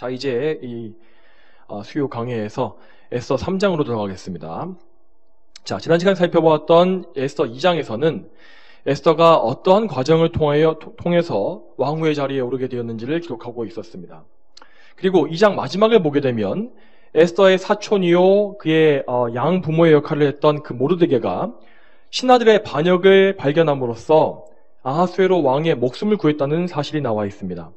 자, 이제 이 수요 강해에서 에스더 3장으로 들어가겠습니다. 자, 지난 시간 살펴보았던 에스더 2장에서는 에스더가 어떠한 과정을 통해서 왕후의 자리에 오르게 되었는지를 기록하고 있었습니다. 그리고 2장 마지막을 보게 되면 에스더의 사촌이요 그의 양 부모의 역할을 했던 그 모르드게가 신하들의 반역을 발견함으로써 아하수에로 왕의 목숨을 구했다는 사실이 나와 있습니다.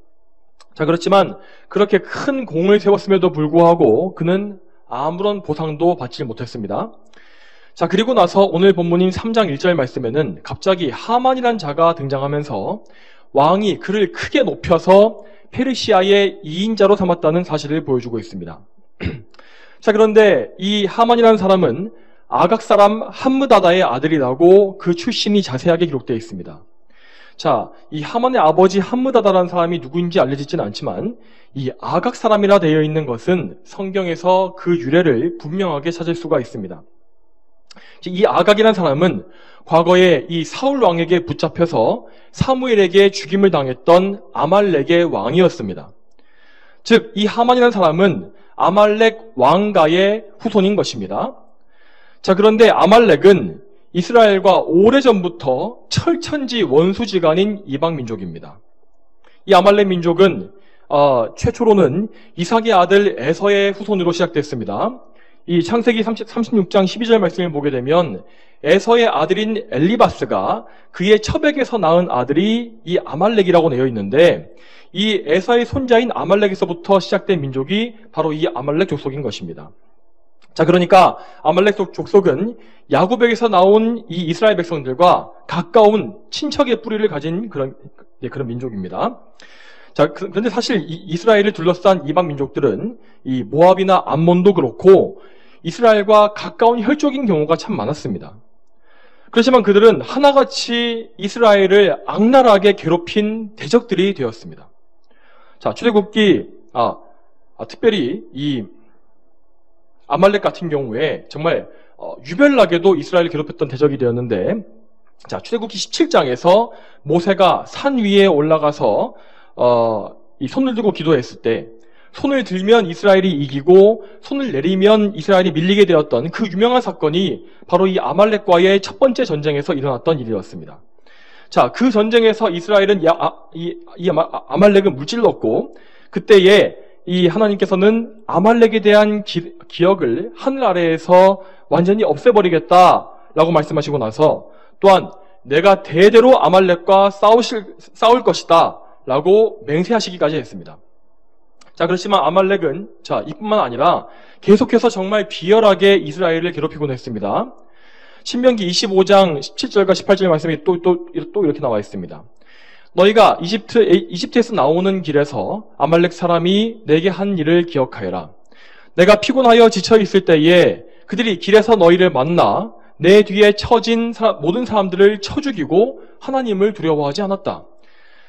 자, 그렇지만 그렇게 큰 공을 세웠음에도 불구하고 그는 아무런 보상도 받지 못했습니다. 자, 그리고 나서 오늘 본문인 3장 1절 말씀에는 갑자기 하만이란 자가 등장하면서 왕이 그를 크게 높여서 페르시아의 2인자로 삼았다는 사실을 보여주고 있습니다. 자, 그런데 이 하만이라는 사람은 아각 사람 함므다다의 아들이라고 그 출신이 자세하게 기록되어 있습니다. 자, 이 하만의 아버지 함므다다라는 사람이 누구인지 알려지지는 않지만 이 아각 사람이라 되어 있는 것은 성경에서 그 유래를 분명하게 찾을 수가 있습니다. 이 아각이라는 사람은 과거에 이 사울 왕에게 붙잡혀서 사무엘에게 죽임을 당했던 아말렉의 왕이었습니다. 즉, 이 하만이라는 사람은 아말렉 왕가의 후손인 것입니다. 자, 그런데 아말렉은 이스라엘과 오래전부터 철천지 원수지간인 이방민족입니다. 이 아말렉 민족은 최초로는 이삭의 아들 에서의 후손으로 시작됐습니다. 이 창세기 36장 12절 말씀을 보게 되면 에서의 아들인 엘리바스가 그의 첩에게서 낳은 아들이 이 아말렉이라고 되어 있는데 이 에서의 손자인 아말렉에서부터 시작된 민족이 바로 이 아말렉 족속인 것입니다. 자, 그러니까 아말렉 족속은 야곱에게서 나온 이 이스라엘 백성들과 가까운 친척의 뿌리를 가진 그런 민족입니다. 자, 그런데 사실 이스라엘을 둘러싼 이방 민족들은 이 모압이나 암몬도 그렇고 이스라엘과 가까운 혈족인 경우가 참 많았습니다. 그렇지만 그들은 하나같이 이스라엘을 악랄하게 괴롭힌 대적들이 되었습니다. 자, 출애굽기 특별히 이 아말렉 같은 경우에 정말 유별나게도 이스라엘을 괴롭혔던 대적이 되었는데, 자, 출애굽기 17장에서 모세가 산 위에 올라가서 이 손을 들고 기도했을 때 손을 들면 이스라엘이 이기고 손을 내리면 이스라엘이 밀리게 되었던 그 유명한 사건이 바로 이 아말렉과의 첫 번째 전쟁에서 일어났던 일이었습니다. 자, 그 전쟁에서 이스라엘은 아말렉을 무찔렀고 그때에 이 하나님께서는 아말렉에 대한 기억을 하늘 아래에서 완전히 없애버리겠다라고 말씀하시고 나서 또한 내가 대대로 아말렉과 싸울 것이다 라고 맹세하시기까지 했습니다. 자, 그렇지만 아말렉은 이뿐만 아니라 계속해서 정말 비열하게 이스라엘을 괴롭히곤 했습니다. 신명기 25장 17절과 18절 말씀이 또 이렇게 나와 있습니다. 너희가 이집트에서 나오는 길에서 아말렉 사람이 내게 한 일을 기억하여라. 내가 피곤하여 지쳐 있을 때에 그들이 길에서 너희를 만나 내 뒤에 처진 모든 사람들을 쳐 죽이고 하나님을 두려워하지 않았다.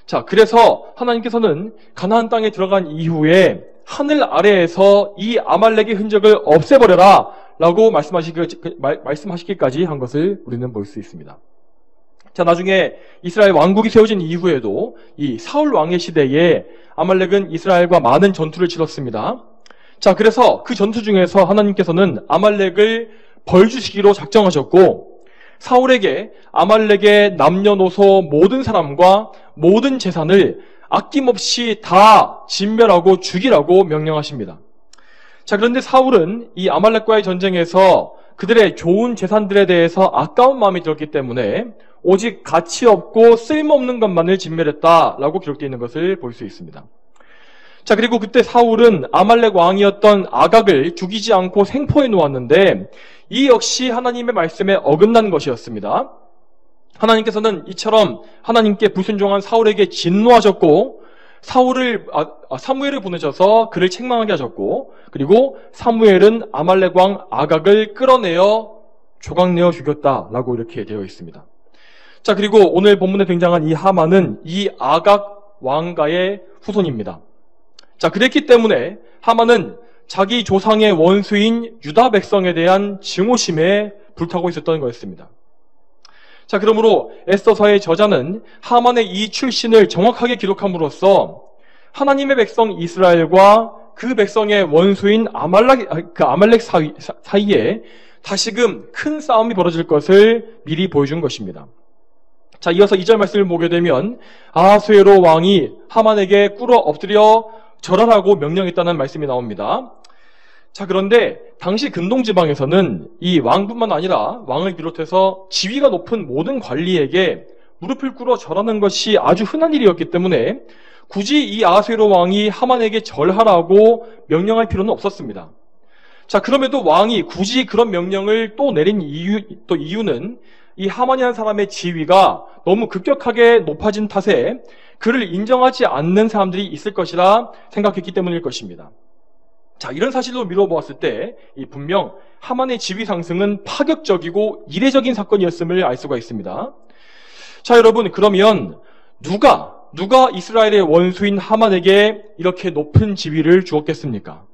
자, 그래서 하나님께서는 가나안 땅에 들어간 이후에 하늘 아래에서 이 아말렉의 흔적을 없애버려라 라고 말씀하시기까지 한 것을 우리는 볼 수 있습니다. 자, 나중에 이스라엘 왕국이 세워진 이후에도 이 사울 왕의 시대에 아말렉은 이스라엘과 많은 전투를 치렀습니다. 자, 그래서 그 전투 중에서 하나님께서는 아말렉을 벌주시기로 작정하셨고 사울에게 아말렉의 남녀노소 모든 사람과 모든 재산을 아낌없이 다 진멸하고 죽이라고 명령하십니다. 자, 그런데 사울은 이 아말렉과의 전쟁에서 그들의 좋은 재산들에 대해서 아까운 마음이 들었기 때문에 오직 가치 없고 쓸모없는 것만을 진멸했다라고 기록되어 있는 것을 볼 수 있습니다. 자, 그리고 그때 사울은 아말렉 왕이었던 아각을 죽이지 않고 생포해 놓았는데 이 역시 하나님의 말씀에 어긋난 것이었습니다. 하나님께서는 이처럼 하나님께 불순종한 사울에게 진노하셨고 사무엘을 보내셔서 그를 책망하게 하셨고 그리고 사무엘은 아말렉 왕 아각을 끌어내어 조각내어 죽였다라고 이렇게 되어 있습니다. 자, 그리고 오늘 본문에 등장한 이 하만은 이 아각 왕가의 후손입니다. 자, 그랬기 때문에 하만은 자기 조상의 원수인 유다 백성에 대한 증오심에 불타고 있었던 거였습니다. 자, 그러므로 에스더서의 저자는 하만의 이 출신을 정확하게 기록함으로써 하나님의 백성 이스라엘과 그 백성의 원수인 아말렉 사이에 다시금 큰 싸움이 벌어질 것을 미리 보여준 것입니다. 자, 이어서 2절 말씀을 보게 되면 아하수에로 왕이 하만에게 꿇어 엎드려 절하라고 명령했다는 말씀이 나옵니다. 자, 그런데 당시 근동지방에서는 이 왕뿐만 아니라 왕을 비롯해서 지위가 높은 모든 관리에게 무릎을 꿇어 절하는 것이 아주 흔한 일이었기 때문에 굳이 이 아하수에로 왕이 하만에게 절하라고 명령할 필요는 없었습니다. 자, 그럼에도 왕이 굳이 그런 명령을 또 내린 이유는 이 하만이라는 사람의 지위가 너무 급격하게 높아진 탓에 그를 인정하지 않는 사람들이 있을 것이라 생각했기 때문일 것입니다. 자, 이런 사실로 미뤄보았을 때 분명 하만의 지위 상승은 파격적이고 이례적인 사건이었음을 알 수가 있습니다. 자, 여러분, 그러면 누가 이스라엘의 원수인 하만에게 이렇게 높은 지위를 주었겠습니까?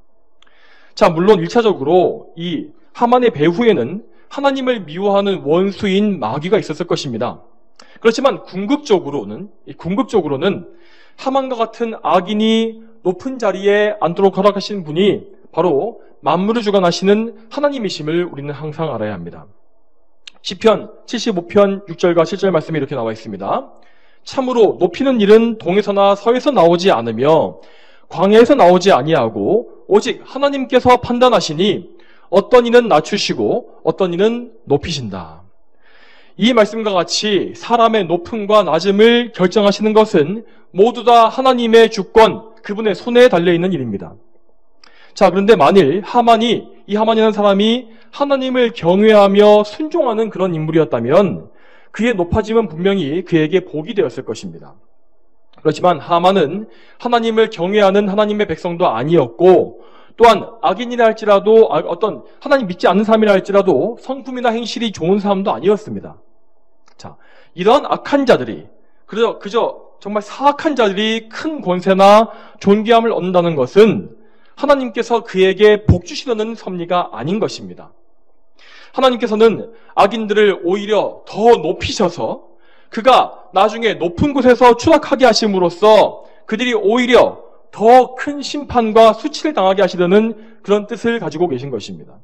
자, 물론 1차적으로 이 하만의 배후에는 하나님을 미워하는 원수인 마귀가 있었을 것입니다. 그렇지만 궁극적으로는 하만과 같은 악인이 높은 자리에 앉도록 허락하신 분이 바로 만물을 주관하시는 하나님이심을 우리는 항상 알아야 합니다. 시편 75편 6절과 7절 말씀이 이렇게 나와 있습니다. 참으로 높이는 일은 동에서나 서에서 나오지 않으며 광야에서 나오지 아니하고 오직 하나님께서 판단하시니 어떤 이는 낮추시고 어떤 이는 높이신다. 이 말씀과 같이 사람의 높음과 낮음을 결정하시는 것은 모두 다 하나님의 주권, 그분의 손에 달려있는 일입니다. 자, 그런데 만일 하만이라는 사람이 하나님을 경외하며 순종하는 그런 인물이었다면 그의 높아짐은 분명히 그에게 복이 되었을 것입니다. 그렇지만 하만은 하나님을 경외하는 하나님의 백성도 아니었고 또한 악인이라 할지라도 어떤 하나님 믿지 않는 사람이라 할지라도 성품이나 행실이 좋은 사람도 아니었습니다. 자, 이러한 악한 자들이 그저 정말 사악한 자들이 큰 권세나 존귀함을 얻는다는 것은 하나님께서 그에게 복 주시려는 섭리가 아닌 것입니다. 하나님께서는 악인들을 오히려 더 높이셔서 그가 나중에 높은 곳에서 추락하게 하심으로써 그들이 오히려 더 큰 심판과 수치를 당하게 하시려는 그런 뜻을 가지고 계신 것입니다.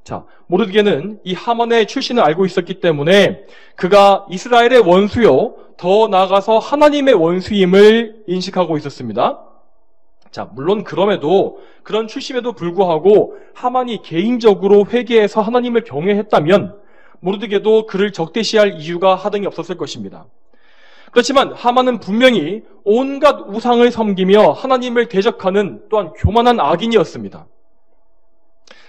자, 모르드게는 이 하만의 출신을 알고 있었기 때문에 그가 이스라엘의 원수요, 더 나아가서 하나님의 원수임을 인식하고 있었습니다. 자, 물론 그럼에도 그런 출신에도 불구하고 하만이 개인적으로 회개해서 하나님을 경외했다면 모르드게도 그를 적대시할 이유가 하등이 없었을 것입니다. 그렇지만 하만은 분명히 온갖 우상을 섬기며 하나님을 대적하는 또한 교만한 악인이었습니다.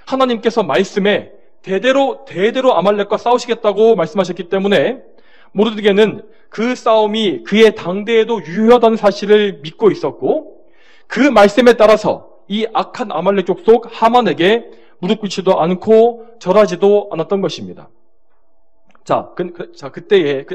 하나님께서 말씀에 대대로 아말렉과 싸우시겠다고 말씀하셨기 때문에 모르드게는 그 싸움이 그의 당대에도 유효하다는 사실을 믿고 있었고 그 말씀에 따라서 이 악한 아말렉 족속 하만에게 무릎 꿇지도 않고 절하지도 않았던 것입니다. 자, 그때에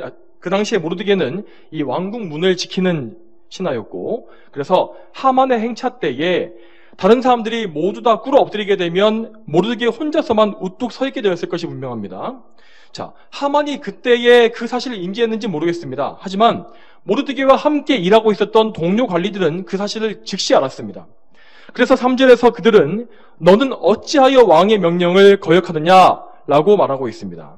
그 당시에 모르드게는 이 왕궁 문을 지키는 신하였고, 그래서 하만의 행차 때에 다른 사람들이 모두 다 꿇어 엎드리게 되면 모르드게 혼자서만 우뚝 서 있게 되었을 것이 분명합니다. 자, 하만이 그때에 그 사실을 인지했는지 모르겠습니다. 하지만 모르드게와 함께 일하고 있었던 동료 관리들은 그 사실을 즉시 알았습니다. 그래서 3절에서 그들은 너는 어찌하여 왕의 명령을 거역하느냐 라고 말하고 있습니다.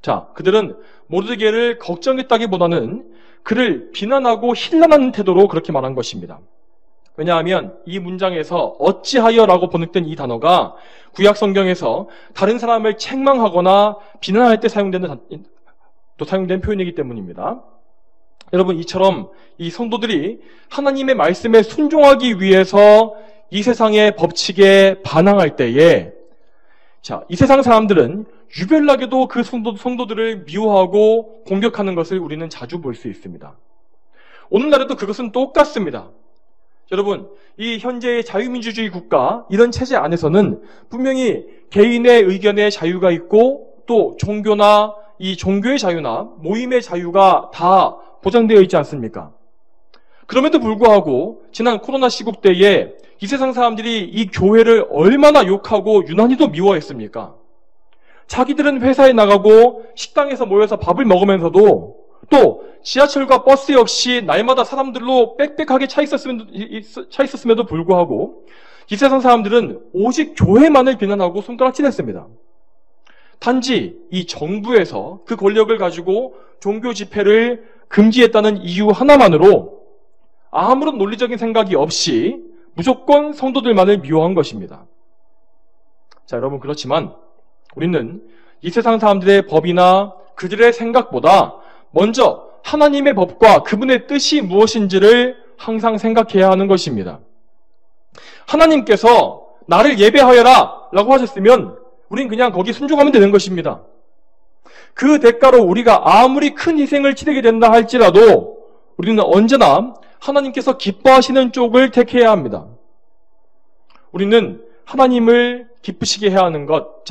자, 그들은 모르드게를 걱정했다기보다는 그를 비난하고 힐난하는 태도로 그렇게 말한 것입니다. 왜냐하면 이 문장에서 어찌하여라고 번역된 이 단어가 구약 성경에서 다른 사람을 책망하거나 비난할 때 사용된 표현이기 때문입니다. 여러분, 이처럼 이 성도들이 하나님의 말씀에 순종하기 위해서 이 세상의 법칙에 반항할 때에, 자, 이 세상 사람들은 유별나게도 그 성도들을 미워하고 공격하는 것을 우리는 자주 볼 수 있습니다. 오늘날에도 그것은 똑같습니다. 여러분, 이 현재의 자유민주주의 국가, 이런 체제 안에서는 분명히 개인의 의견의 자유가 있고 또 종교나 이 종교의 자유나 모임의 자유가 다 보장되어 있지 않습니까? 그럼에도 불구하고 지난 코로나 시국 때에 이 세상 사람들이 이 교회를 얼마나 욕하고 유난히도 미워했습니까? 자기들은 회사에 나가고 식당에서 모여서 밥을 먹으면서도 또 지하철과 버스 역시 날마다 사람들로 빽빽하게 차 있었음에도 불구하고 이 세상 사람들은 오직 교회만을 비난하고 손가락질했습니다. 단지 이 정부에서 그 권력을 가지고 종교 집회를 금지했다는 이유 하나만으로 아무런 논리적인 생각이 없이 무조건 성도들만을 미워한 것입니다. 자, 여러분, 그렇지만 우리는 이 세상 사람들의 법이나 그들의 생각보다 먼저 하나님의 법과 그분의 뜻이 무엇인지를 항상 생각해야 하는 것입니다. 하나님께서 나를 예배하여라 라고 하셨으면 우린 그냥 거기 순종하면 되는 것입니다. 그 대가로 우리가 아무리 큰 희생을 치르게 된다 할지라도 우리는 언제나 하나님께서 기뻐하시는 쪽을 택해야 합니다. 우리는 하나님을 기쁘시게 해야 하는 것,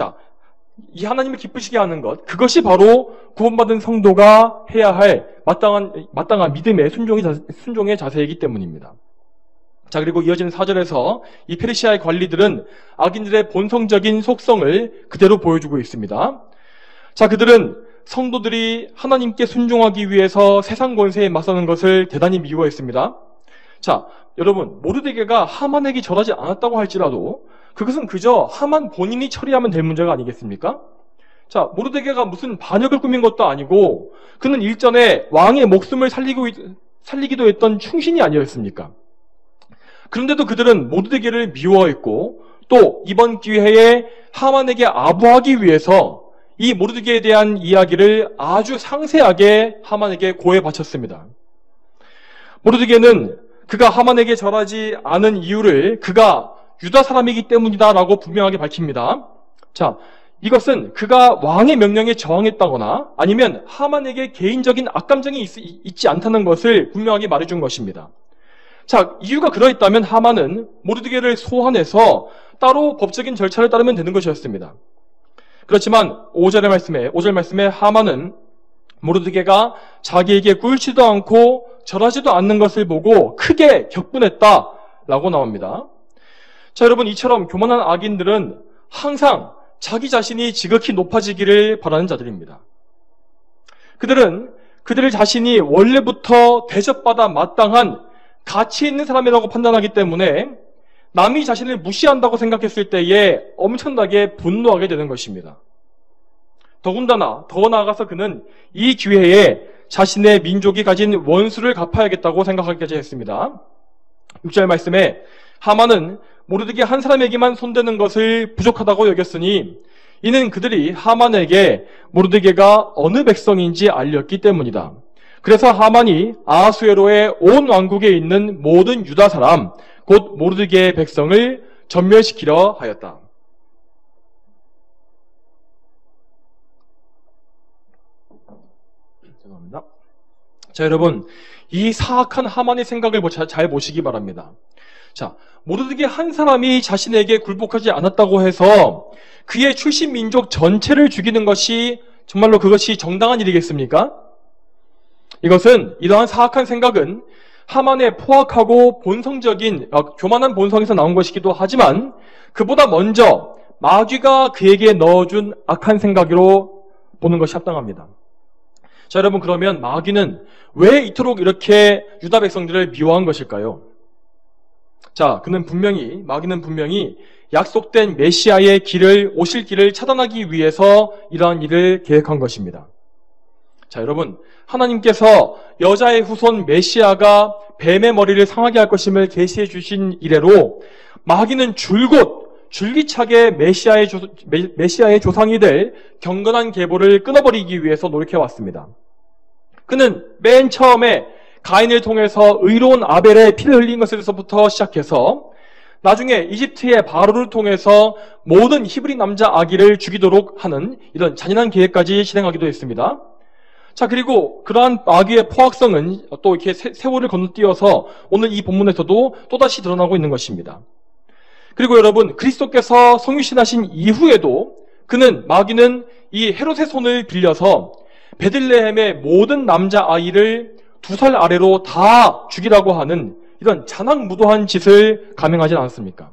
이 하나님을 기쁘시게 하는 것, 그것이 바로 구원받은 성도가 해야 할 마땅한 믿음의 순종의 자세이기 때문입니다. 자, 그리고 이어지는 4절에서 이 페르시아의 관리들은 악인들의 본성적인 속성을 그대로 보여주고 있습니다. 자, 그들은 성도들이 하나님께 순종하기 위해서 세상 권세에 맞서는 것을 대단히 미워했습니다. 자, 여러분, 모르드게가 하만에게 절하지 않았다고 할지라도 그것은 그저 하만 본인이 처리하면 될 문제가 아니겠습니까? 자, 모르드게가 무슨 반역을 꾸민 것도 아니고 그는 일전에 왕의 목숨을 살리기도 했던 충신이 아니었습니까? 그런데도 그들은 모르드게를 미워했고 또 이번 기회에 하만에게 아부하기 위해서 이 모르드게에 대한 이야기를 아주 상세하게 하만에게 고해 바쳤습니다. 모르드게는 그가 하만에게 절하지 않은 이유를 그가 유다 사람이기 때문이다라고 분명하게 밝힙니다. 자, 이것은 그가 왕의 명령에 저항했다거나 아니면 하만에게 개인적인 악감정이 있지 않다는 것을 분명하게 말해준 것입니다. 자, 이유가 그러했다면 하만은 모르드게를 소환해서 따로 법적인 절차를 따르면 되는 것이었습니다. 그렇지만 5절 말씀에 하만은 모르드게가 자기에게 꿀지도 않고 절하지도 않는 것을 보고 크게 격분했다라고 나옵니다. 자, 여러분, 이처럼 교만한 악인들은 항상 자기 자신이 지극히 높아지기를 바라는 자들입니다. 그들은 그들 자신이 원래부터 대접받아 마땅한 가치 있는 사람이라고 판단하기 때문에 남이 자신을 무시한다고 생각했을 때에 엄청나게 분노하게 되는 것입니다. 더군다나 더 나아가서 그는 이 기회에 자신의 민족이 가진 원수를 갚아야겠다고 생각하기까지 했습니다. 6절 말씀에 하만은 모르드게 한 사람에게만 손대는 것을 부족하다고 여겼으니 이는 그들이 하만에게 모르드게가 어느 백성인지 알렸기 때문이다. 그래서 하만이 아하수에로의 온 왕국에 있는 모든 유다 사람 곧 모르드게의 백성을 전멸시키려 하였다. 죄송합니다. 자, 여러분, 이 사악한 하만의 생각을 잘 보시기 바랍니다. 자, 모르드게 한 사람이 자신에게 굴복하지 않았다고 해서 그의 출신 민족 전체를 죽이는 것이 정말로 그것이 정당한 일이겠습니까? 이러한 사악한 생각은 하만의 포악하고 교만한 본성에서 나온 것이기도 하지만 그보다 먼저 마귀가 그에게 넣어준 악한 생각으로 보는 것이 합당합니다. 자, 여러분, 그러면 마귀는 왜 이토록 이렇게 유다 백성들을 미워한 것일까요? 자, 마귀는 분명히 약속된 메시아의 오실 길을 차단하기 위해서 이러한 일을 계획한 것입니다. 자, 여러분, 하나님께서 여자의 후손 메시아가 뱀의 머리를 상하게 할 것임을 계시해 주신 이래로 마귀는 줄기차게 메시아의 조상이 될 경건한 계보를 끊어버리기 위해서 노력해왔습니다. 그는 맨 처음에 가인을 통해서 의로운 아벨의 피를 흘린 것에서부터 시작해서 나중에 이집트의 바로를 통해서 모든 히브리 남자 아기를 죽이도록 하는 이런 잔인한 계획까지 실행하기도 했습니다. 자, 그리고 그러한 마귀의 포악성은 또 이렇게 세월을 건너뛰어서 오늘 이 본문에서도 또다시 드러나고 있는 것입니다. 그리고 여러분, 그리스도께서 성육신하신 이후에도 마귀는 이 헤롯의 손을 빌려서 베들레헴의 모든 남자 아이를 2살 아래로 다 죽이라고 하는 이런 잔악무도한 짓을 감행하지 않았습니까?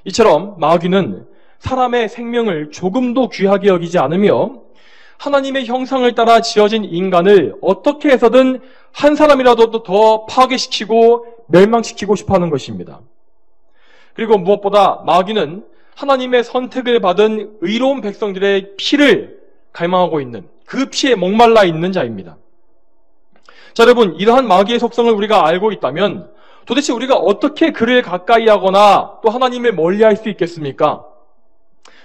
이처럼 마귀는 사람의 생명을 조금도 귀하게 여기지 않으며 하나님의 형상을 따라 지어진 인간을 어떻게 해서든 한 사람이라도 더 파괴시키고 멸망시키고 싶어 하는 것입니다. 그리고 무엇보다 마귀는 하나님의 선택을 받은 의로운 백성들의 피를 갈망하고 있는, 그 피에 목말라 있는 자입니다. 자, 여러분, 이러한 마귀의 속성을 우리가 알고 있다면 도대체 우리가 어떻게 그를 가까이 하거나 또 하나님을 멀리할 수 있겠습니까?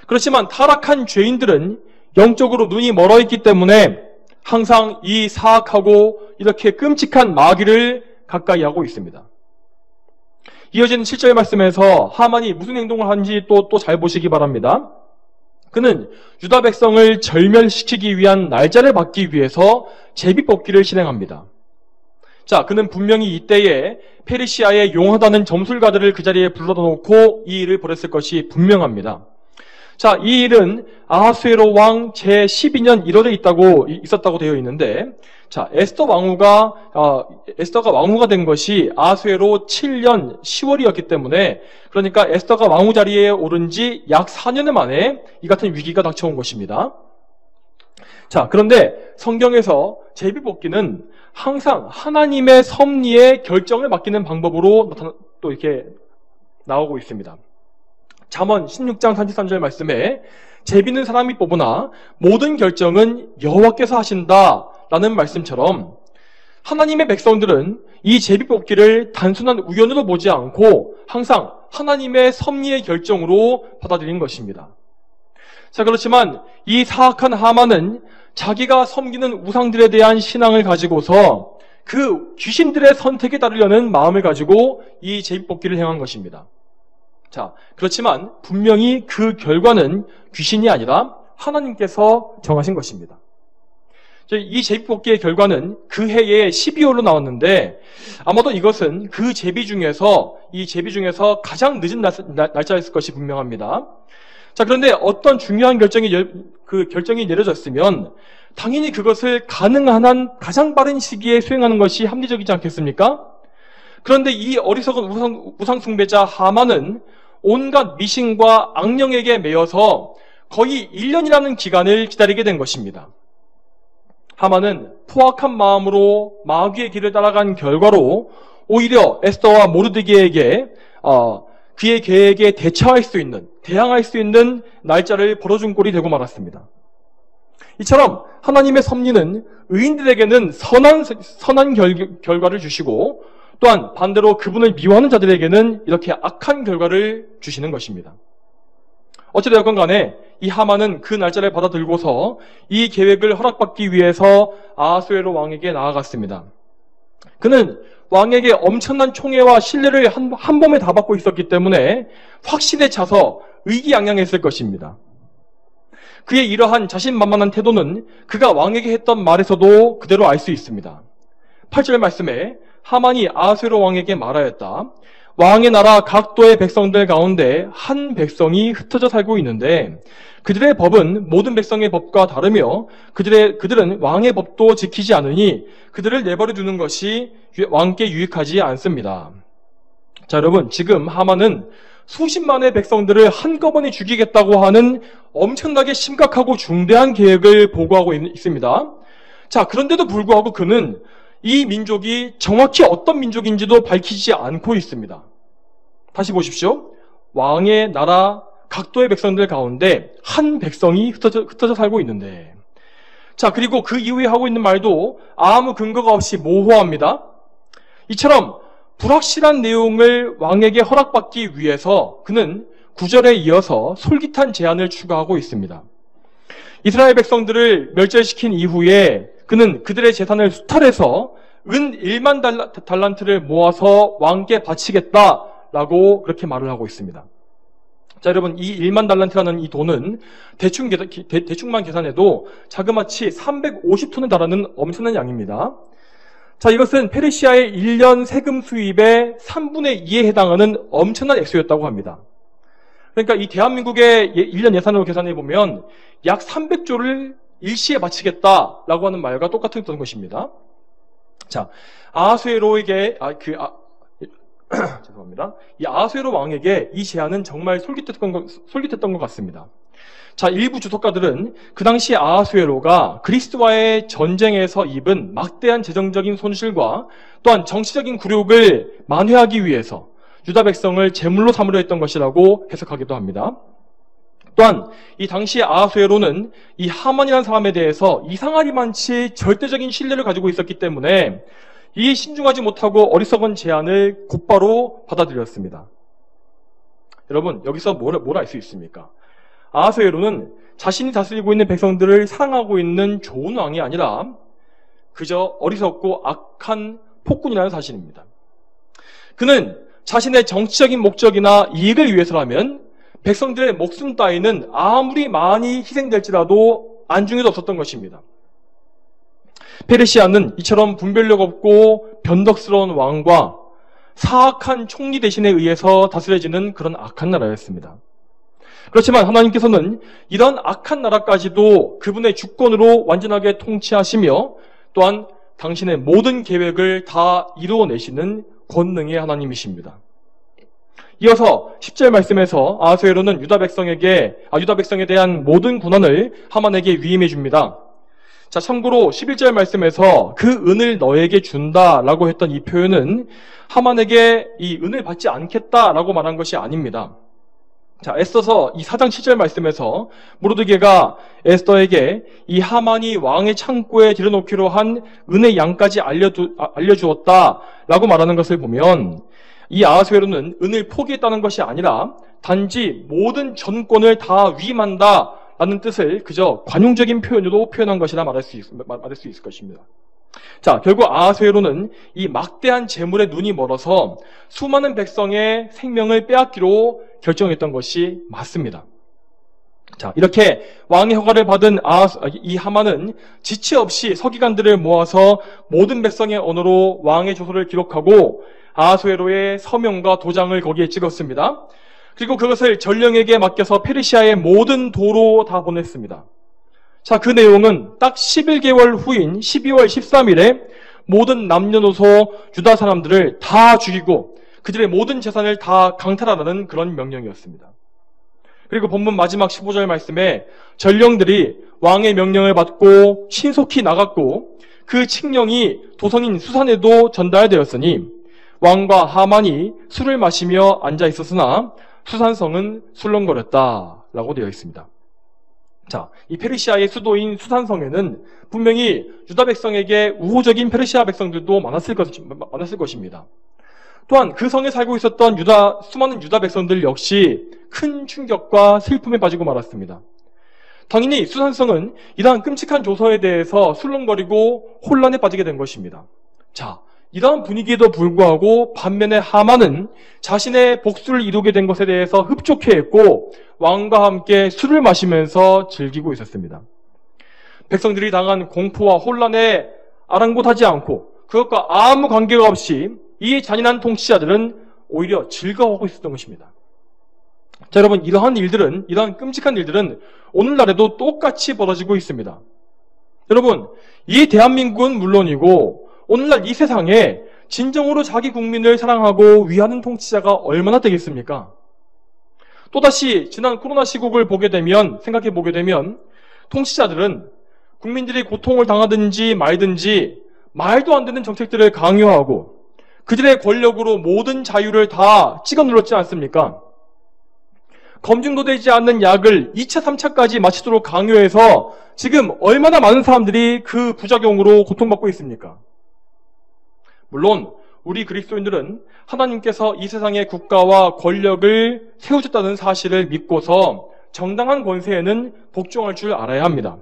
그렇지만 타락한 죄인들은 영적으로 눈이 멀어 있기 때문에 항상 이 사악하고 이렇게 끔찍한 마귀를 가까이 하고 있습니다. 이어지는 7절 말씀에서 하만이 무슨 행동을 하는지 또 잘 보시기 바랍니다. 그는 유다 백성을 절멸시키기 위한 날짜를 받기 위해서 제비뽑기를 실행합니다. 자, 그는 분명히 이때에 페르시아의 용하다는 점술가들을 그 자리에 불러다 놓고 이 일을 벌였을 것이 분명합니다. 자, 이 일은 아하수에로 왕 제12년 1월에 있었다고 되어 있는데, 자, 에스더가 왕후가 된 것이 아하수에로 7년 10월이었기 때문에, 그러니까 에스더가 왕후 자리에 오른 지 약 4년 만에 이 같은 위기가 닥쳐온 것입니다. 자, 그런데 성경에서 제비뽑기는 항상 하나님의 섭리의 결정을 맡기는 방법으로 또 이렇게 나오고 있습니다. 잠언 16장 33절 말씀에 제비는 사람이 뽑으나 모든 결정은 여호와께서 하신다라는 말씀처럼 하나님의 백성들은 이 제비뽑기를 단순한 우연으로 보지 않고 항상 하나님의 섭리의 결정으로 받아들이는 것입니다. 자, 그렇지만 이 사악한 하만은 자기가 섬기는 우상들에 대한 신앙을 가지고서 그 귀신들의 선택에 따르려는 마음을 가지고 이 제비뽑기를 행한 것입니다. 자, 그렇지만 분명히 그 결과는 귀신이 아니라 하나님께서 정하신 것입니다. 이 제비뽑기의 결과는 그 해에 12월로 나왔는데 아마도 이것은 그 제비 중에서 가장 늦은 날짜였을 것이 분명합니다. 자, 그런데 어떤 중요한 결정이 내려졌으면 당연히 그것을 가능한 한 가장 빠른 시기에 수행하는 것이 합리적이지 않겠습니까? 그런데 이 어리석은 우상숭배자 하만은 온갖 미신과 악령에게 매여서 거의 1년이라는 기간을 기다리게 된 것입니다. 하만은 포악한 마음으로 마귀의 길을 따라간 결과로 오히려 에스더와 모르드게에게 그의 계획에 대항할 수 있는 날짜를 벌어준 꼴이 되고 말았습니다. 이처럼 하나님의 섭리는 의인들에게는 선한 결과를 주시고 또한 반대로 그분을 미워하는 자들에게는 이렇게 악한 결과를 주시는 것입니다. 어찌되었건 간에 이 하만은 그 날짜를 받아들고서 이 계획을 허락받기 위해서 아하수에로 왕에게 나아갔습니다. 그는 왕에게 엄청난 총애와 신뢰를 한 몸에 다 받고 있었기 때문에 확신에 차서 의기양양했을 것입니다. 그의 이러한 자신만만한 태도는 그가 왕에게 했던 말에서도 그대로 알 수 있습니다. 8절 말씀에 하만이 아하수에로 왕에게 말하였다. 왕의 나라 각도의 백성들 가운데 한 백성이 흩어져 살고 있는데 그들의 법은 모든 백성의 법과 다르며 그들은 왕의 법도 지키지 않으니 그들을 내버려 두는 것이 왕께 유익하지 않습니다. 자, 여러분, 지금 하만은 수십만의 백성들을 한꺼번에 죽이겠다고 하는 엄청나게 심각하고 중대한 계획을 보고하고 있습니다. 자, 그런데도 불구하고 그는 이 민족이 정확히 어떤 민족인지도 밝히지 않고 있습니다. 다시 보십시오. 왕의 나라 각도의 백성들 가운데 한 백성이 흩어져 살고 있는데, 자, 그리고 그 이후에 하고 있는 말도 아무 근거가 없이 모호합니다. 이처럼 불확실한 내용을 왕에게 허락받기 위해서 그는 9절에 이어서 솔깃한 제안을 추가하고 있습니다. 이스라엘 백성들을 멸절시킨 이후에 그는 그들의 재산을 수탈해서 은 1만 달란트를 모아서 왕께 바치겠다라고 그렇게 말을 하고 있습니다. 자, 여러분, 이 1만 달란트라는 이 돈은 대충만 계산해도 자그마치 350톤에 달하는 엄청난 양입니다. 자, 이것은 페르시아의 1년 세금 수입의 3분의 2에 해당하는 엄청난 액수였다고 합니다. 그러니까 이 대한민국의 1년 예산으로 계산해 보면 약 300조를 일시에 바치겠다라고 하는 말과 똑같은 것입니다. 자, 아하수에로에게 죄송합니다. 이 아하수에로 왕에게 이 제안은 정말 솔깃했던 것 같습니다. 자, 일부 주석가들은 그 당시 아하수에로가 그리스도와의 전쟁에서 입은 막대한 재정적인 손실과 또한 정치적인 굴욕을 만회하기 위해서 유다 백성을 제물로 삼으려 했던 것이라고 해석하기도 합니다. 또한 이 당시 아하수에로는 이 하만이라는 사람에 대해서 이상하리만치 절대적인 신뢰를 가지고 있었기 때문에 이에 신중하지 못하고 어리석은 제안을 곧바로 받아들였습니다. 여러분, 여기서 뭘 알 수 있습니까? 아하수에로는 자신이 다스리고 있는 백성들을 사랑하고 있는 좋은 왕이 아니라 그저 어리석고 악한 폭군이라는 사실입니다. 그는 자신의 정치적인 목적이나 이익을 위해서라면 백성들의 목숨 따위는 아무리 많이 희생될지라도 안중에도 없었던 것입니다. 페르시아는 이처럼 분별력 없고 변덕스러운 왕과 사악한 총리 대신에 의해서 다스려지는 그런 악한 나라였습니다. 그렇지만 하나님께서는 이런 악한 나라까지도 그분의 주권으로 완전하게 통치하시며 또한 당신의 모든 계획을 다 이루어내시는 권능의 하나님이십니다. 이어서 10절 말씀에서 아하수에로는 유다 백성에 대한 모든 고난을 하만에게 위임해 줍니다. 자, 참고로 11절 말씀에서 그 은을 너에게 준다라고 했던 이 표현은 하만에게 이 은을 받지 않겠다라고 말한 것이 아닙니다. 자, 에스더서 이 4장 7절 말씀에서 모르드게가 에스더에게 이 하만이 왕의 창고에 들여놓기로 한 은의 양까지 알려주었다라고 말하는 것을 보면 이 아하수에로는 은을 포기했다는 것이 아니라 단지 모든 전권을 다 위임한다라는 뜻을 그저 관용적인 표현으로 표현한 것이라 말할 수 있을 것입니다. 자, 결국 아하수에로는 이 막대한 재물에 눈이 멀어서 수많은 백성의 생명을 빼앗기로 결정했던 것이 맞습니다. 자, 이렇게 왕의 허가를 받은 이 하만은 지체 없이 서기관들을 모아서 모든 백성의 언어로 왕의 조서를 기록하고 아하수에로의 서명과 도장을 거기에 찍었습니다. 그리고 그것을 전령에게 맡겨서 페르시아의 모든 도로 다 보냈습니다. 자, 그 내용은 딱 11개월 후인 12월 13일에 모든 남녀노소 유다 사람들을 다 죽이고 그들의 모든 재산을 다 강탈하라는 그런 명령이었습니다. 그리고 본문 마지막 15절 말씀에 전령들이 왕의 명령을 받고 신속히 나갔고 그 칙령이 도성인 수산에도 전달되었으니 왕과 하만이 술을 마시며 앉아 있었으나 수산성은 술렁거렸다라고 되어 있습니다. 자, 이 페르시아의 수도인 수산성에는 분명히 유다 백성에게 우호적인 페르시아 백성들도 많았을 것입니다. 또한 그 성에 살고 있었던 수많은 유다 백성들 역시 큰 충격과 슬픔에 빠지고 말았습니다. 당연히 수산성은 이러한 끔찍한 조서에 대해서 술렁거리고 혼란에 빠지게 된 것입니다. 자, 이러한 분위기에도 불구하고 반면에 하만은 자신의 복수를 이루게 된 것에 대해서 흡족해했고 왕과 함께 술을 마시면서 즐기고 있었습니다. 백성들이 당한 공포와 혼란에 아랑곳하지 않고 그것과 아무 관계가 없이 이 잔인한 통치자들은 오히려 즐거워하고 있었던 것입니다. 자, 여러분, 이러한 끔찍한 일들은 오늘날에도 똑같이 벌어지고 있습니다. 여러분, 이 대한민국은 물론이고 오늘날 이 세상에 진정으로 자기 국민을 사랑하고 위하는 통치자가 얼마나 되겠습니까? 또다시 지난 코로나 시국을 생각해 보게 되면 통치자들은 국민들이 고통을 당하든지 말든지 말도 안 되는 정책들을 강요하고 그들의 권력으로 모든 자유를 다 찍어 눌렀지 않습니까? 검증도 되지 않는 약을 2차, 3차까지 마치도록 강요해서 지금 얼마나 많은 사람들이 그 부작용으로 고통받고 있습니까? 물론 우리 그리스도인들은 하나님께서 이 세상의 국가와 권력을 세우셨다는 사실을 믿고서 정당한 권세에는 복종할 줄 알아야 합니다.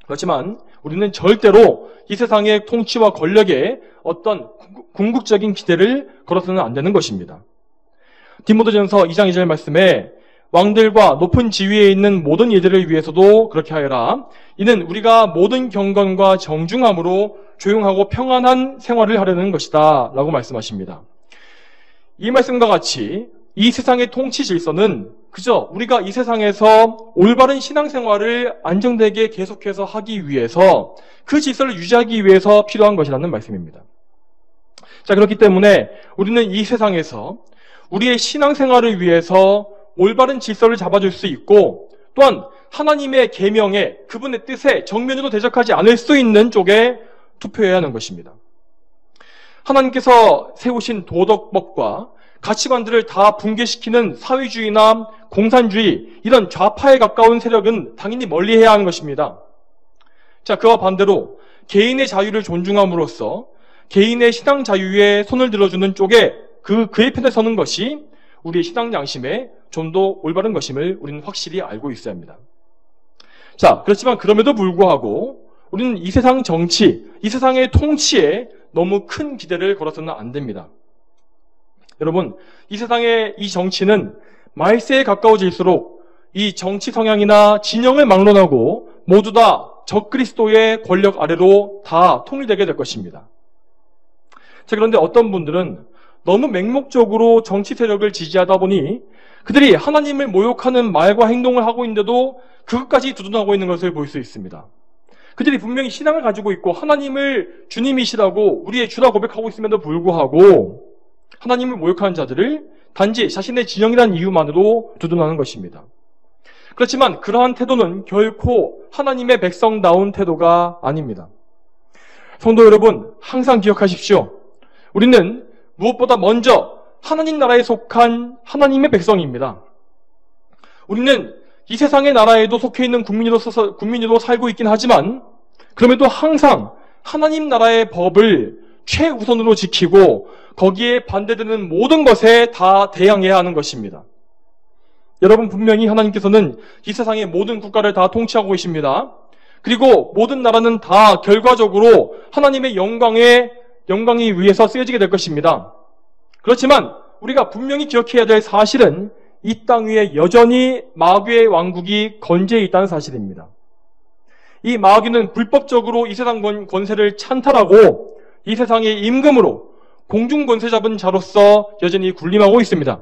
그렇지만 우리는 절대로 이 세상의 통치와 권력에 어떤 궁극적인 기대를 걸어서는 안 되는 것입니다. 디모데전서 2장 2절 말씀에 왕들과 높은 지위에 있는 모든 이들을 위해서도 그렇게 하여라. 이는 우리가 모든 경건과 정중함으로 조용하고 평안한 생활을 하려는 것이다 라고 말씀하십니다. 이 말씀과 같이 이 세상의 통치 질서는 그저 우리가 이 세상에서 올바른 신앙생활을 안정되게 계속해서 하기 위해서 그 질서를 유지하기 위해서 필요한 것이라는 말씀입니다. 자, 그렇기 때문에 우리는 이 세상에서 우리의 신앙생활을 위해서 올바른 질서를 잡아줄 수 있고 또한 하나님의 계명에, 그분의 뜻에 정면으로 대적하지 않을 수 있는 쪽에 투표해야 하는 것입니다. 하나님께서 세우신 도덕법과 가치관들을 다 붕괴시키는 사회주의나 공산주의, 이런 좌파에 가까운 세력은 당연히 멀리해야 하는 것입니다. 자, 그와 반대로 개인의 자유를 존중함으로써 개인의 신앙 자유에 손을 들어주는 쪽에 그의 편에 서는 것이 우리의 신앙 양심에 좀 더 올바른 것임을 우리는 확실히 알고 있어야 합니다. 자, 그렇지만 그럼에도 불구하고 우리는 이 세상 정치, 이 세상의 통치에 너무 큰 기대를 걸어서는 안 됩니다. 여러분, 이 세상의 이 정치는 말세에 가까워질수록 이 정치 성향이나 진영을 막론하고 모두 다 적그리스도의 권력 아래로 다 통일되게 될 것입니다. 자, 그런데 어떤 분들은 너무 맹목적으로 정치 세력을 지지하다 보니 그들이 하나님을 모욕하는 말과 행동을 하고 있는데도 그것까지 두둔하고 있는 것을 볼 수 있습니다. 그들이 분명히 신앙을 가지고 있고 하나님을 주님이시라고 우리의 주라 고백하고 있음에도 불구하고 하나님을 모욕하는 자들을 단지 자신의 진영이라는 이유만으로 두둔하는 것입니다. 그렇지만 그러한 태도는 결코 하나님의 백성다운 태도가 아닙니다. 성도 여러분, 항상 기억하십시오. 우리는 무엇보다 먼저 하나님 나라에 속한 하나님의 백성입니다. 우리는 이 세상의 나라에도 속해 있는 국민으로 살고 있긴 하지만 그럼에도 항상 하나님 나라의 법을 최우선으로 지키고 거기에 반대되는 모든 것에 다 대항해야 하는 것입니다. 여러분, 분명히 하나님께서는 이 세상의 모든 국가를 다 통치하고 계십니다. 그리고 모든 나라는 다 결과적으로 하나님의 영광이 위해서 쓰여지게 될 것입니다. 그렇지만 우리가 분명히 기억해야 될 사실은 이 땅 위에 여전히 마귀의 왕국이 건재해 있다는 사실입니다. 이 마귀는 불법적으로 이 세상 권세를 찬탈하고 이 세상의 임금으로 공중 권세 잡은 자로서 여전히 군림하고 있습니다.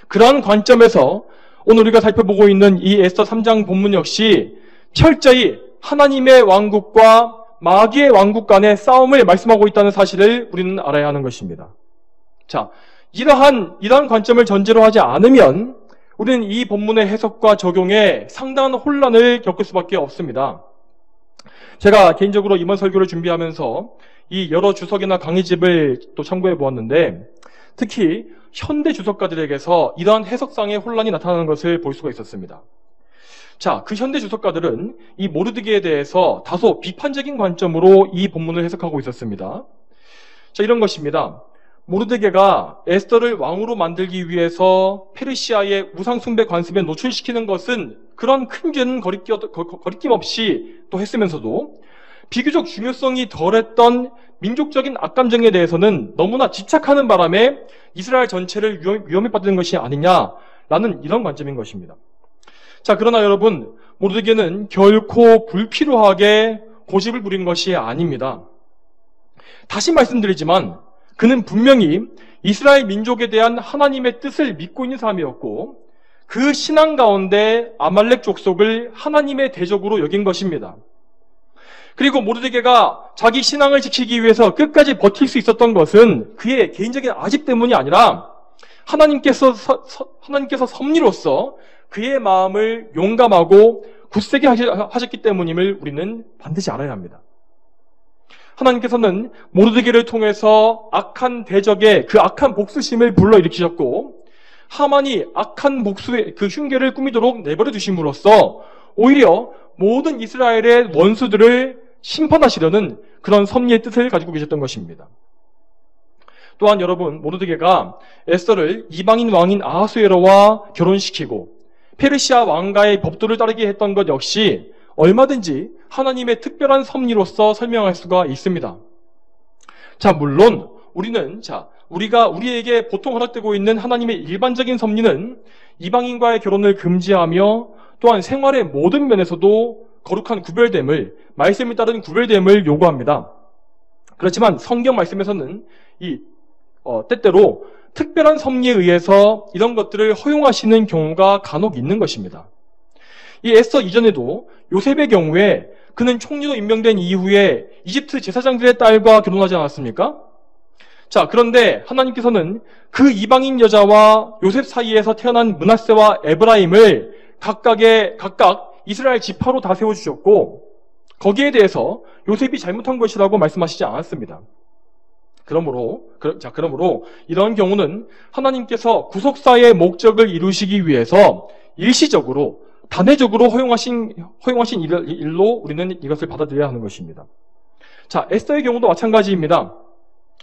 그러한 관점에서 오늘 우리가 살펴보고 있는 이 에스더 3장 본문 역시 철저히 하나님의 왕국과 마귀의 왕국 간의 싸움을 말씀하고 있다는 사실을 우리는 알아야 하는 것입니다. 자, 이러한 관점을 전제로 하지 않으면 우리는 이 본문의 해석과 적용에 상당한 혼란을 겪을 수밖에 없습니다. 제가 개인적으로 이번 설교를 준비하면서 이 여러 주석이나 강의집을 또 참고해 보았는데 특히 현대 주석가들에게서 이러한 해석상의 혼란이 나타나는 것을 볼 수가 있었습니다. 자, 그 현대 주석가들은 이 모르드게에 대해서 다소 비판적인 관점으로 이 본문을 해석하고 있었습니다. 자, 이런 것입니다. 모르드게가 에스더를 왕으로 만들기 위해서 페르시아의 우상숭배 관습에 노출시키는 것은 그런 큰 죄는 거리낌 없이 또 했으면서도 비교적 중요성이 덜했던 민족적인 악감정에 대해서는 너무나 집착하는 바람에 이스라엘 전체를 위험에 빠뜨리는 것이 아니냐라는 이런 관점인 것입니다. 자, 그러나 여러분, 모르드게는 결코 불필요하게 고집을 부린 것이 아닙니다. 다시 말씀드리지만 그는 분명히 이스라엘 민족에 대한 하나님의 뜻을 믿고 있는 사람이었고 그 신앙 가운데 아말렉 족속을 하나님의 대적으로 여긴 것입니다. 그리고 모르드게가 자기 신앙을 지키기 위해서 끝까지 버틸 수 있었던 것은 그의 개인적인 아집 때문이 아니라 하나님께서 섭리로서 그의 마음을 용감하고 굳세게 하셨기 때문임을 우리는 반드시 알아야 합니다. 하나님께서는 모르드게를 통해서 악한 대적의 그 악한 복수심을 불러일으키셨고 하만이 악한 복수의 그 흉계를 꾸미도록 내버려 두심으로써 오히려 모든 이스라엘의 원수들을 심판하시려는 그런 섭리의 뜻을 가지고 계셨던 것입니다. 또한 여러분, 모르드게가 에스더를 이방인 왕인 아하수에로와 결혼시키고 페르시아 왕가의 법도를 따르게 했던 것 역시 얼마든지 하나님의 특별한 섭리로서 설명할 수가 있습니다. 자, 물론 우리에게 보통 허락되고 있는 하나님의 일반적인 섭리는 이방인과의 결혼을 금지하며 또한 생활의 모든 면에서도 거룩한 구별됨을, 말씀에 따른 구별됨을 요구합니다. 그렇지만 성경 말씀에서는 때때로 특별한 섭리에 의해서 이런 것들을 허용하시는 경우가 간혹 있는 것입니다. 이 에스더 이전에도 요셉의 경우에 그는 총리로 임명된 이후에 이집트 제사장들의 딸과 결혼하지 않았습니까? 자, 그런데 하나님께서는 그 이방인 여자와 요셉 사이에서 태어난 므낫세와 에브라임을 각각 이스라엘 지파로 다 세워주셨고 거기에 대해서 요셉이 잘못한 것이라고 말씀하시지 않았습니다. 그러므로 이런 경우는 하나님께서 구속사의 목적을 이루시기 위해서 일시적으로 단회적으로 허용하신 일로 우리는 이것을 받아들여야 하는 것입니다. 자, 에스더의 경우도 마찬가지입니다.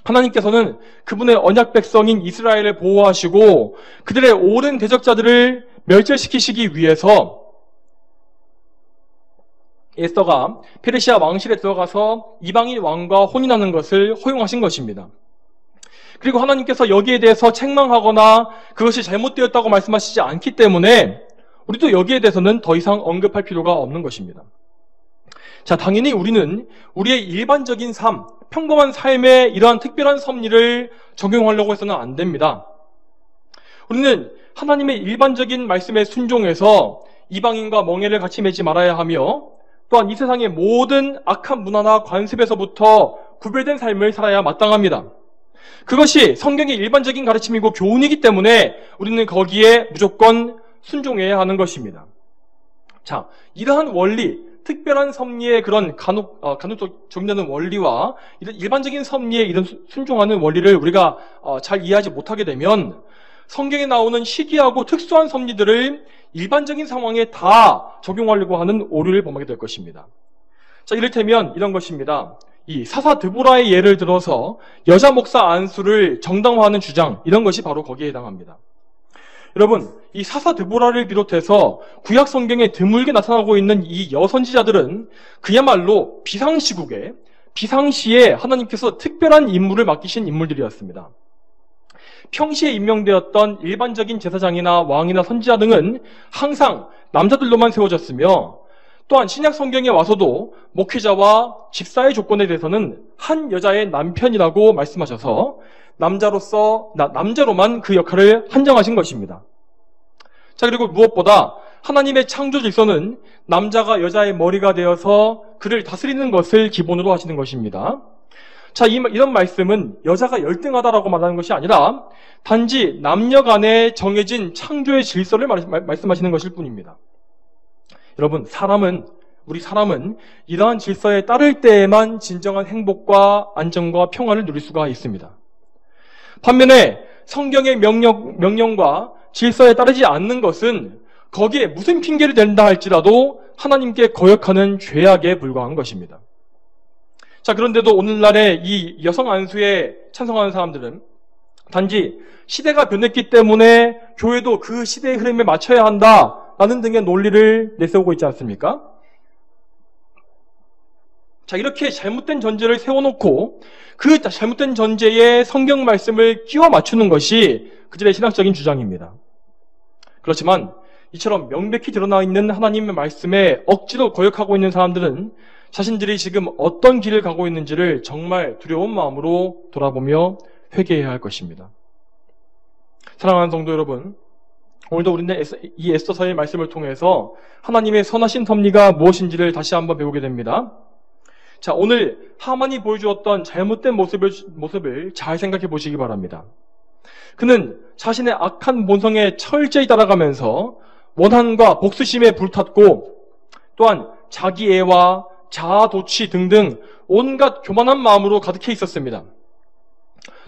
하나님께서는 그분의 언약 백성인 이스라엘을 보호하시고 그들의 옳은 대적자들을 멸절시키시기 위해서 에스더가 페르시아 왕실에 들어가서 이방인 왕과 혼인하는 것을 허용하신 것입니다. 그리고 하나님께서 여기에 대해서 책망하거나 그것이 잘못되었다고 말씀하시지 않기 때문에 우리도 여기에 대해서는 더 이상 언급할 필요가 없는 것입니다. 자, 당연히 우리는 우리의 일반적인 삶, 평범한 삶에 이러한 특별한 섭리를 적용하려고 해서는 안 됩니다. 우리는 하나님의 일반적인 말씀에 순종해서 이방인과 멍에를 같이 맺지 말아야 하며 또한 이 세상의 모든 악한 문화나 관습에서부터 구별된 삶을 살아야 마땅합니다. 그것이 성경의 일반적인 가르침이고 교훈이기 때문에 우리는 거기에 무조건 순종해야 하는 것입니다. 자, 이러한 원리, 특별한 섭리의 그런 간혹 정되는 원리와 이런 일반적인 섭리에 이런 순종하는 원리를 우리가 잘 이해하지 못하게 되면 성경에 나오는 희귀하고 특수한 섭리들을 일반적인 상황에 다 적용하려고 하는 오류를 범하게 될 것입니다. 자, 이를테면 이런 것입니다. 이 사사 드보라의 예를 들어서 여자 목사 안수를 정당화하는 주장, 이런 것이 바로 거기에 해당합니다. 여러분, 이 사사 드보라를 비롯해서 구약 성경에 드물게 나타나고 있는 이 여선지자들은 그야말로 비상시에 하나님께서 특별한 임무를 맡기신 인물들이었습니다. 평시에 임명되었던 일반적인 제사장이나 왕이나 선지자 등은 항상 남자들로만 세워졌으며 또한 신약 성경에 와서도 목회자와 집사의 조건에 대해서는 한 여자의 남편이라고 말씀하셔서 남자로만 그 역할을 한정하신 것입니다. 자, 그리고 무엇보다 하나님의 창조 질서는 남자가 여자의 머리가 되어서 그를 다스리는 것을 기본으로 하시는 것입니다. 자, 이런 말씀은 여자가 열등하다라고 말하는 것이 아니라 단지 남녀 간에 정해진 창조의 질서를 말씀하시는 것일 뿐입니다. 여러분, 우리 사람은 이러한 질서에 따를 때에만 진정한 행복과 안정과 평안을 누릴 수가 있습니다. 반면에 성경의 명령과 질서에 따르지 않는 것은 거기에 무슨 핑계를 댄다 할지라도 하나님께 거역하는 죄악에 불과한 것입니다. 자, 그런데도 오늘날의 이 여성 안수에 찬성하는 사람들은 단지 시대가 변했기 때문에 교회도 그 시대의 흐름에 맞춰야 한다라는 등의 논리를 내세우고 있지 않습니까? 자, 이렇게 잘못된 전제를 세워놓고 그 잘못된 전제에 성경 말씀을 끼워 맞추는 것이 그들의 신학적인 주장입니다. 그렇지만 이처럼 명백히 드러나 있는 하나님의 말씀에 억지로 거역하고 있는 사람들은 자신들이 지금 어떤 길을 가고 있는지를 정말 두려운 마음으로 돌아보며 회개해야 할 것입니다. 사랑하는 성도 여러분, 오늘도 우리는 이 에스더서의 말씀을 통해서 하나님의 선하신 섭리가 무엇인지를 다시 한번 배우게 됩니다. 자, 오늘 하만이 보여주었던 잘못된 모습을 잘 생각해 보시기 바랍니다. 그는 자신의 악한 본성에 철저히 따라가면서 원한과 복수심에 불탔고 또한 자기애와 자아도취 등등 온갖 교만한 마음으로 가득해 있었습니다.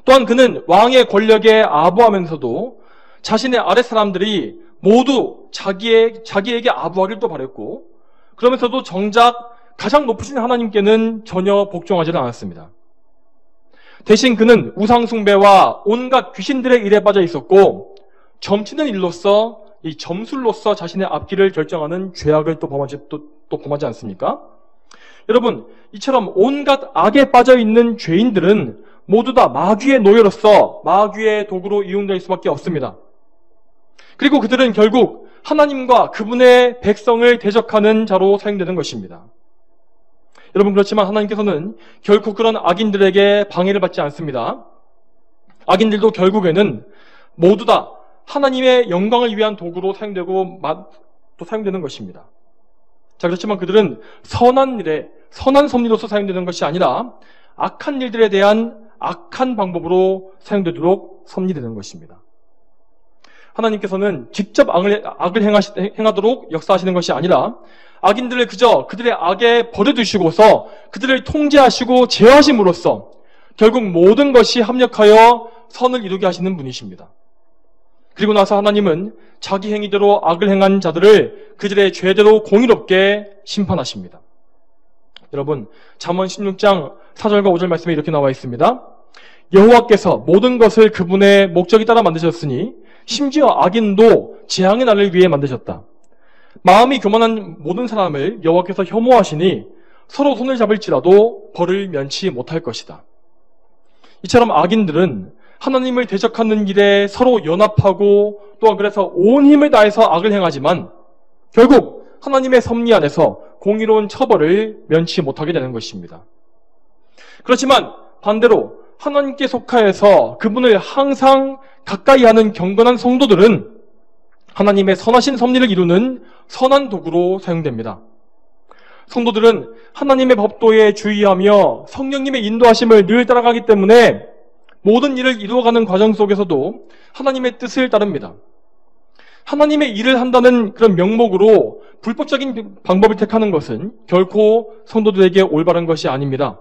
또한 그는 왕의 권력에 아부하면서도 자신의 아랫사람들이 모두 자기에게 아부하길 또 바랬고 그러면서도 정작 가장 높으신 하나님께는 전혀 복종하지는 않았습니다. 대신 그는 우상숭배와 온갖 귀신들의 일에 빠져 있었고 점치는 일로서 이 점술로서 자신의 앞길을 결정하는 죄악을 또 범하지 않습니까? 여러분, 이처럼 온갖 악에 빠져 있는 죄인들은 모두 다 마귀의 노예로서 마귀의 도구로 이용될 수밖에 없습니다. 그리고 그들은 결국 하나님과 그분의 백성을 대적하는 자로 사용되는 것입니다. 여러분, 그렇지만 하나님께서는 결코 그런 악인들에게 방해를 받지 않습니다. 악인들도 결국에는 모두 다 하나님의 영광을 위한 도구로 사용되는 것입니다. 자, 그렇지만 그들은 선한 섭리로서 사용되는 것이 아니라 악한 일들에 대한 악한 방법으로 사용되도록 섭리되는 것입니다. 하나님께서는 직접 악을 행하도록 역사하시는 것이 아니라 악인들을 그저 그들의 악에 버려두시고서 그들을 통제하시고 제어하심으로써 결국 모든 것이 합력하여 선을 이루게 하시는 분이십니다. 그리고 나서 하나님은 자기 행위대로 악을 행한 자들을 그들의 죄대로 공의롭게 심판하십니다. 여러분, 잠언 16장 4절과 5절 말씀에 이렇게 나와 있습니다. 여호와께서 모든 것을 그분의 목적에 따라 만드셨으니 심지어 악인도 재앙의 날을 위해 만드셨다. 마음이 교만한 모든 사람을 여호와께서 혐오하시니 서로 손을 잡을지라도 벌을 면치 못할 것이다. 이처럼 악인들은 하나님을 대적하는 일에 서로 연합하고 또한 그래서 온 힘을 다해서 악을 행하지만 결국 하나님의 섭리 안에서 공의로운 처벌을 면치 못하게 되는 것입니다. 그렇지만 반대로 하나님께 속하여서 그분을 항상 가까이 하는 경건한 성도들은 하나님의 선하신 섭리를 이루는 선한 도구로 사용됩니다. 성도들은 하나님의 법도에 주의하며 성령님의 인도하심을 늘 따라가기 때문에 모든 일을 이루어가는 과정 속에서도 하나님의 뜻을 따릅니다. 하나님의 일을 한다는 그런 명목으로 불법적인 방법을 택하는 것은 결코 성도들에게 올바른 것이 아닙니다.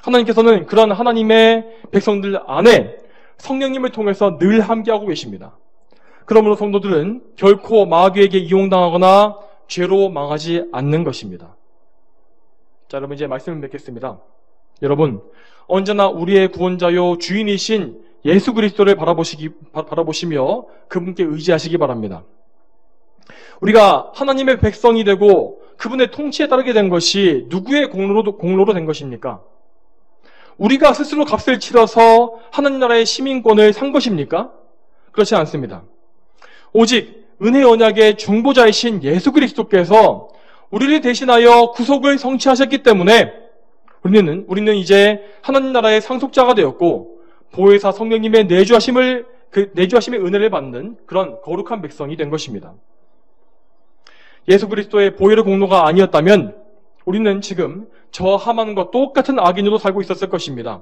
하나님께서는 그런 하나님의 백성들 안에 성령님을 통해서 늘 함께하고 계십니다. 그러므로 성도들은 결코 마귀에게 이용당하거나 죄로 망하지 않는 것입니다. 자, 여러분 이제 말씀을 맺겠습니다. 여러분, 언제나 우리의 구원자요 주인이신 예수 그리스도를 바라보시며 그분께 의지하시기 바랍니다. 우리가 하나님의 백성이 되고 그분의 통치에 따르게 된 것이 누구의 공로로 된 것입니까? 우리가 스스로 값을 치러서 하나님 나라의 시민권을 산 것입니까? 그렇지 않습니다. 오직 은혜 언약의 중보자이신 예수 그리스도께서 우리를 대신하여 구속을 성취하셨기 때문에 우리는 이제 하나님 나라의 상속자가 되었고 보혜사 성령님의 내주하심의 은혜를 받는 그런 거룩한 백성이 된 것입니다. 예수 그리스도의 보혈의 공로가 아니었다면 우리는 지금 저 하만과 똑같은 악인으로 살고 있었을 것입니다.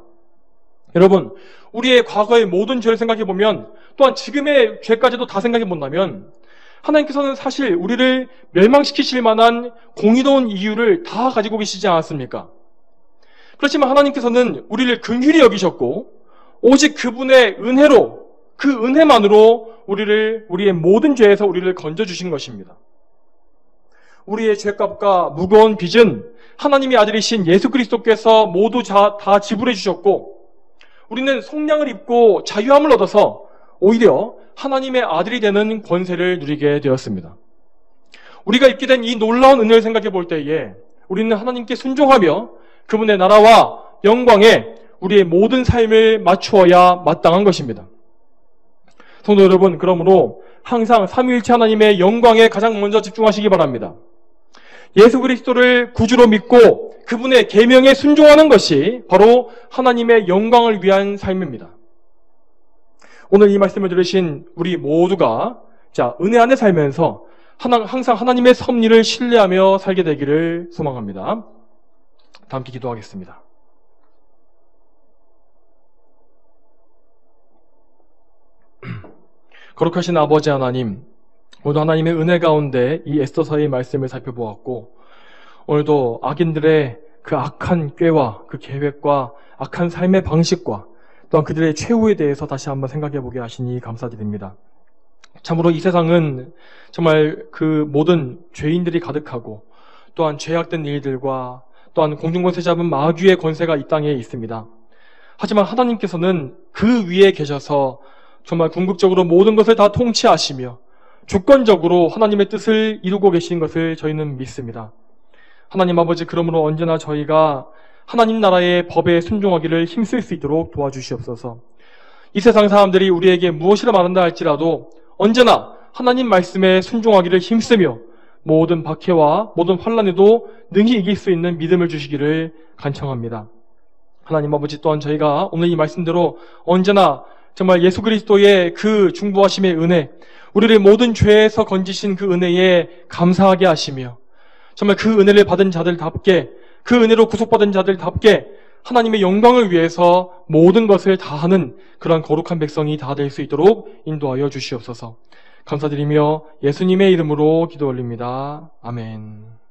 여러분, 우리의 과거의 모든 죄를 생각해보면 또한 지금의 죄까지도 다 생각해본다면 하나님께서는 사실 우리를 멸망시키실 만한 공의로운 이유를 다 가지고 계시지 않았습니까? 그렇지만 하나님께서는 우리를 긍휼히 여기셨고 오직 그분의 은혜로, 그 은혜만으로 우리의 모든 죄에서 우리를 건져주신 것입니다. 우리의 죄값과 무거운 빚은 하나님의 아들이신 예수 그리스도께서 모두 다 지불해 주셨고 우리는 속량을 입고 자유함을 얻어서 오히려 하나님의 아들이 되는 권세를 누리게 되었습니다. 우리가 입게 된 이 놀라운 은혜를 생각해 볼 때에 우리는 하나님께 순종하며 그분의 나라와 영광에 우리의 모든 삶을 맞추어야 마땅한 것입니다. 성도 여러분, 그러므로 항상 삼위일체 하나님의 영광에 가장 먼저 집중하시기 바랍니다. 예수 그리스도를 구주로 믿고 그분의 계명에 순종하는 것이 바로 하나님의 영광을 위한 삶입니다. 오늘 이 말씀을 들으신 우리 모두가 은혜 안에 살면서 항상 하나님의 섭리를 신뢰하며 살게 되기를 소망합니다. 다 함께 기도하겠습니다. 거룩하신 아버지 하나님, 오늘도 하나님의 은혜 가운데 이 에스더서의 말씀을 살펴보았고 오늘도 악인들의 그 악한 꾀와 그 계획과 악한 삶의 방식과 또한 그들의 최후에 대해서 다시 한번 생각해보게 하시니 감사드립니다. 참으로 이 세상은 정말 그 모든 죄인들이 가득하고 또한 죄악된 일들과 또한 공중권세 잡은 마귀의 권세가 이 땅에 있습니다. 하지만 하나님께서는 그 위에 계셔서 정말 궁극적으로 모든 것을 다 통치하시며 주권적으로 하나님의 뜻을 이루고 계신 것을 저희는 믿습니다. 하나님 아버지, 그러므로 언제나 저희가 하나님 나라의 법에 순종하기를 힘쓸 수 있도록 도와주시옵소서. 이 세상 사람들이 우리에게 무엇이라 말한다 할지라도 언제나 하나님 말씀에 순종하기를 힘쓰며 모든 박해와 모든 환난에도 능히 이길 수 있는 믿음을 주시기를 간청합니다. 하나님 아버지, 또한 저희가 오늘 이 말씀대로 언제나 정말 예수 그리스도의 그 중보하심의 은혜, 우리를 모든 죄에서 건지신 그 은혜에 감사하게 하시며 정말 그 은혜를 받은 자들답게, 그 은혜로 구속받은 자들답게 하나님의 영광을 위해서 모든 것을 다하는 그런 거룩한 백성이 다 될 수 있도록 인도하여 주시옵소서. 감사드리며 예수님의 이름으로 기도 올립니다. 아멘.